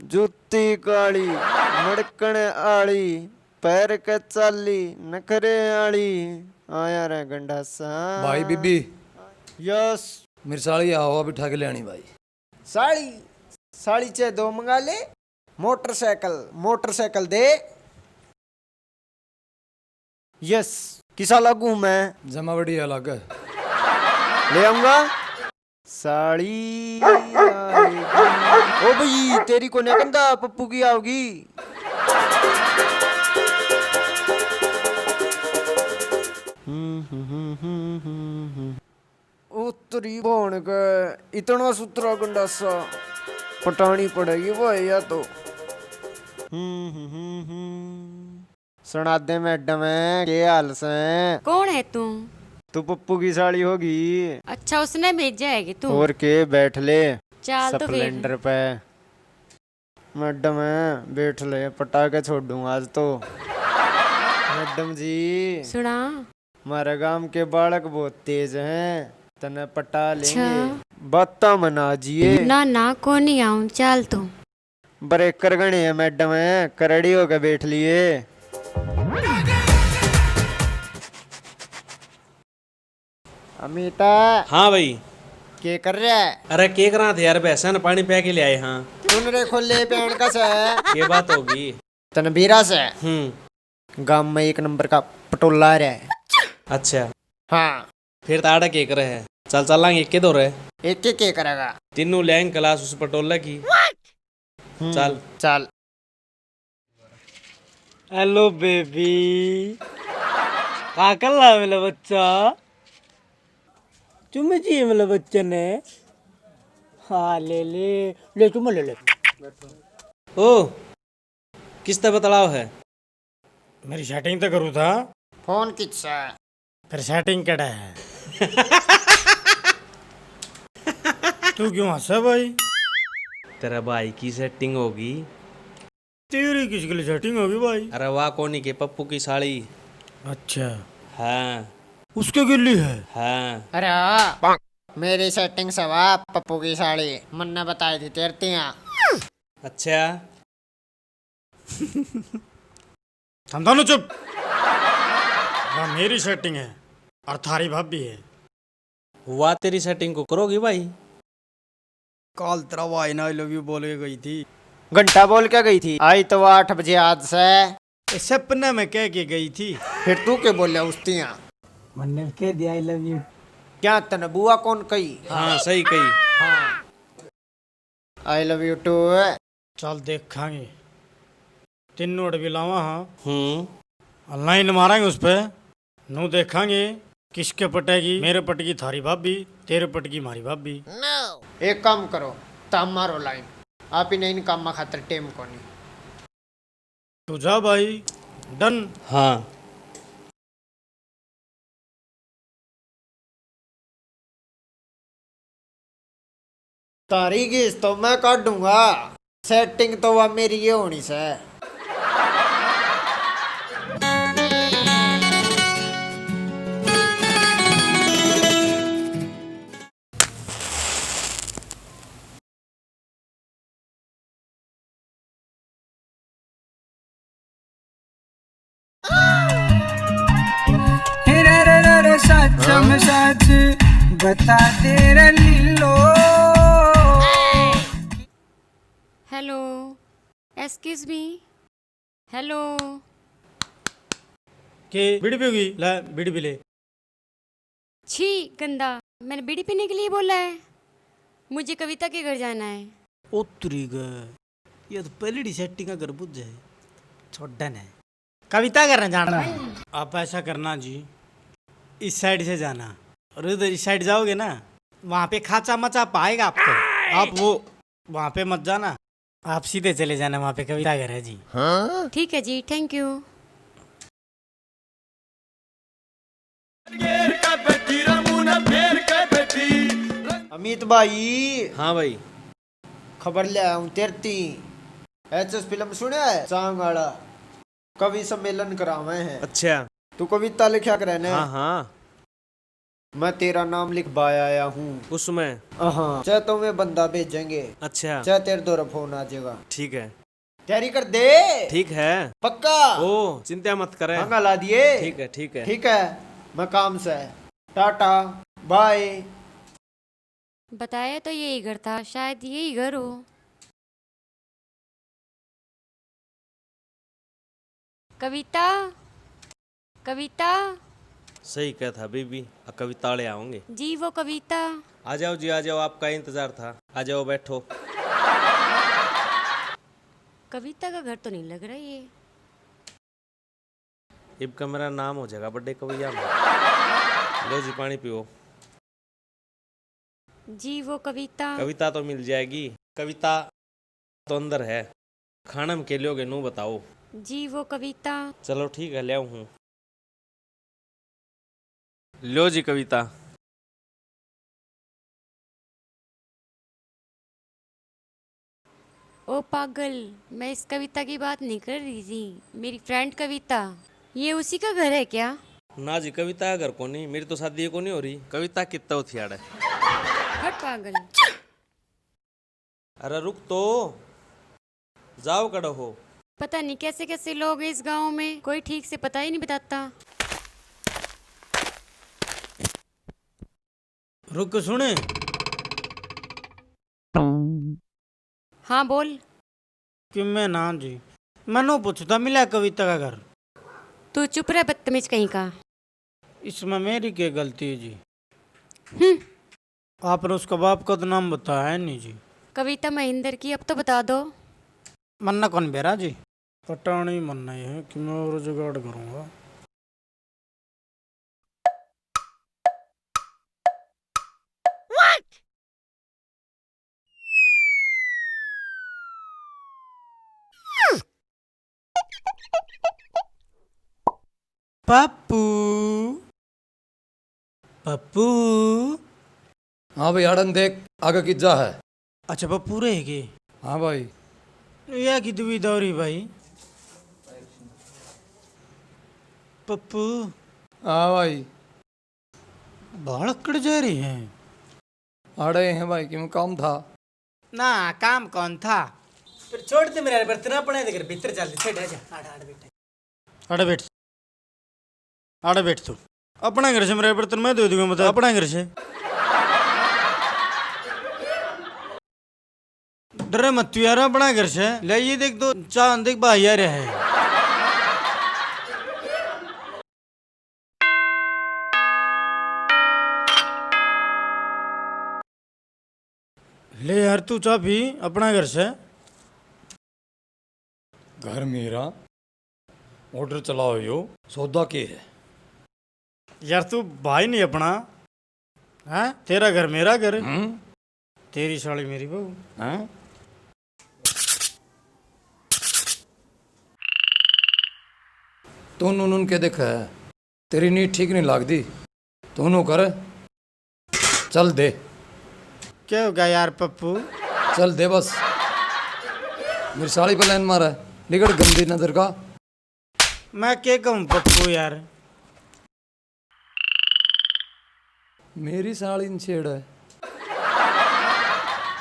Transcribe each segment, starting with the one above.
जुत्ती काली मड़कण आली पैर के चाली नखरे आली आया रे गंडासा। भाई बीबी यस मेरी साली आओ अभी ठग लेनी भाई। साड़ी साड़ी चे दो मंगा ले। मोटरसाइकिल दे। यस किसा लागू मैं जमा बढ़िया अलग है। ले आऊंगा साड़ी आएगी। ओ भाई तेरी को कंधा पप्पू की आओगी। उत्तरी भौन के इतना सुतरा गंडासा पटानी पड़ेगी वो या तो। सुना दे मैडम के हाल से। कौन है तू? तू पप्पू की साड़ी होगी। अच्छा उसने भेजा है कि तू? और के बैठ ले चाल तो स्प्लेंडर पे। मैडम बैठ ले पटाखे छोड़ दूंगा आज तो। मैडम जी सुना हमारे गांव के बालक बहुत तेज हैं तने पटा लेंगे। अच्छा। बाता मना जिए ना ना को नहीं आऊं चाल तू। ब्रेकर गणे है मैडम करड़ी होके बैठ लिए। अमिता हाँ भाई। के कर रहा है? अरे के करा थे यार भैंसा ने पानी पै के ले आए। हाँ सुन रे खोले पेड़ का से ये बात होगी। तनबीरा से गांव में एक नंबर का पटोला रहा है। अच्छा हाँ फिर ताड़ा के करे है। चल चलांगे एक के दो रहे एक के करेगा। तीनों लेंगे क्लास उस पटोला की। चल चल। हेलो बेबी का कर रहा है मेरा बच्चा? चुम्मे चाहिए मेरे बच्चे ने? हाँ ले ले ले चुम्मा ले ले। ओ किस तरह बतलाव है? मेरी सेटिंग तो करूँ था। फोन किससे? फिर सेटिंग कड़ा है। तू क्यों हंसा भाई? तेरा भाई की सेटिंग होगी। तेरी किसके लिए सेटिंग होगी भाई? अरे वाह कोनी के पप्पू की साड़ी। अच्छा हाँ उसके गिल्ली है। हाँ अरे मेरी सेटिंग सवा पप्पू की साड़ी मन ने बताई थी तेरतियाँ। अच्छा हम दोनों चुप। वह मेरी सेटिंग है और थारी भाभी है। हुआ तेरी सेटिंग को करोगी भाई? कल तेरा भाई ना आई लव यू बोल के गई थी। घंटा बोल क्या गई थी? आई तो 8 बजे आज से। सपने में कह के गई थी। फिर तू क्या बोले उस्तियाँ? मैंने कह दिया आई लव यू। क्या तने बुआ कौन कही? हाँ सही कही। हाँ आई लव यू टू। चल देखांगे तीन नोट भी लावा। हाँ हम्म ऑनलाइन मारेंगे उस पे। नू देखांगे किसके पटेगी। मेरे पटकी थारी भाभी तेरे पटकी मारी भाभी। एक काम करो ताम मारो लाइन आप ही नहीं काम में खातर टेम को नहीं। तू जा भाई डन। हाँ तारी किस्त तो मैं काट दूंगा। सेटिंग तो वह मेरी ये होनी से। सच सच बता तेरा लीलो। Hello excuse me. हेलो के बीड़ी पियोगी? ले बीड़ी पी ले। छी गंदा मैंने बीड़ी पीने के लिए बोला है। मुझे कविता के घर जाना है। उतरी गए ये तो पहली सेटिंग का घर बुझ जाए। छोड़न है कविता करने जाना। आप ऐसा करना जी इस साइड से जाना और उधर इस साइड जाओगे ना वहाँ पे खाचा मचा पाएगा आपको। आप वो वहाँ पे मत जाना। आप सीधे चले जाना वहाँ पे कविता घर है जी। ठीक है जी थैंक यू। अमित भाई हाँ भाई खबर ले आया हूँ तेरती। एचएस फिल्म सुने है चांग वाला कवि सम्मेलन करावे हैं। अच्छा तू कविता लिखा करे ने। हाँ हाँ मैं तेरा नाम लिखवाया आया हूँ। उसमें? हाँ, चाहे तुम्हें बंदा भेजेंगे, अच्छा चाहे तेरे द्वारा फोन आ जाएगा। ठीक है। तैयारी कर दे। ठीक है। पक्का? ओ चिंता मत करे। हाँ ला दिए। ठीक है ठीक है। ठीक है, मैं काम से। Tata bye. बताया तो यही घर था, शायद यही घर हो। कविता, कविता सही कहा था बीबी, कविता ले आओगे जी, वो कविता। आ जाओ जी आ जाओ, आपका इंतजार था। आ जाओ बैठो। कविता का घर तो नहीं लग रहा ये। इब का मेरा नाम हो जाएगा बर्थडे कविया में। लो जी पानी पियो। जी वो कविता। कविता तो मिल जाएगी, कविता तो अंदर है। खाना में के लोगे नू बताओ। जी वो कविता। चलो ठीक है ले आऊं हूँ। लो जी कविता। ओ पागल, मैं इस कविता की बात नहीं कर रही थी, मेरी फ्रेंड कविता। ये उसी का घर है क्या? ना जी कविता का घर को नहीं, मेरी तो शादी को नहीं हो रही। कविता कितना थी आड़े। हट पागल। अरे रुक तो जाओ कड़ो हो। पता नहीं कैसे कैसे लोग हैं इस गांव में, कोई ठीक से पता ही नहीं बताता। रुक सुने। हाँ बोल। कि मैं ना जी, मैंने पूछता मिला कविता का घर। तू चुप रह बदतमीज कहीं का। इसमें मेरी क्या गलती है जी? हम्म, आपने उसका बाप का तो नाम बताया है नहीं जी। कविता महेंद्र की, अब तो बता दो। मन्ना कौन बेरा जी? पता नहीं, मन्ना ही है कि मैं और जुगाड़ करूंगा। पप्पू, पप्पू। हाँ भाई आड़न देख आगे किज्जा है। अच्छा पप्पू रहेगी। हाँ भाई। यह की दुविधा हो रही भाई। पप्पू हाँ भाई। बाल कट जा रही हैं। आड़े हैं भाई, क्यों काम था? ना काम कौन था? फिर छोड़ दे मेरे बर्तन अपने देकर भीतर चल दे। सेठ आजा, आड़ बैठ। आड़ बैठ, आड़ बैठ तू। अपना घर से मेरे बर्तन मैं दे दूंगा, मतलब अपना घर से। डरे मत तू यार, अपना घर से ले। ये देख दो चांद देख भाई यार है। ले यार तू चाह पी अपना घर से। घर मेरा, ऑर्डर चलाओ यो, सौदा के है? यार तू भाई नहीं अपना है? तेरा घर मेरा घर, तेरी साली मेरी बहू। हैं? तू नून के देख है, तेरी नींद ठीक नहीं लगती। तू नू कर, चल दे। क्या होगा यार पप्पू? चल दे बस। मेरी साड़ी पर लाइन मारा है, निकल गंदी नजर का। मैं क्या कहूँ पप्पू यार? मेरी साड़ी न छेड़ है।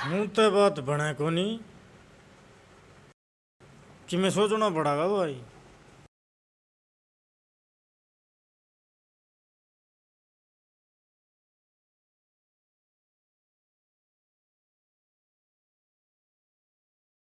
मुँह तो बात बना को नहीं कि मैं सोचना पड़ेगा भाई।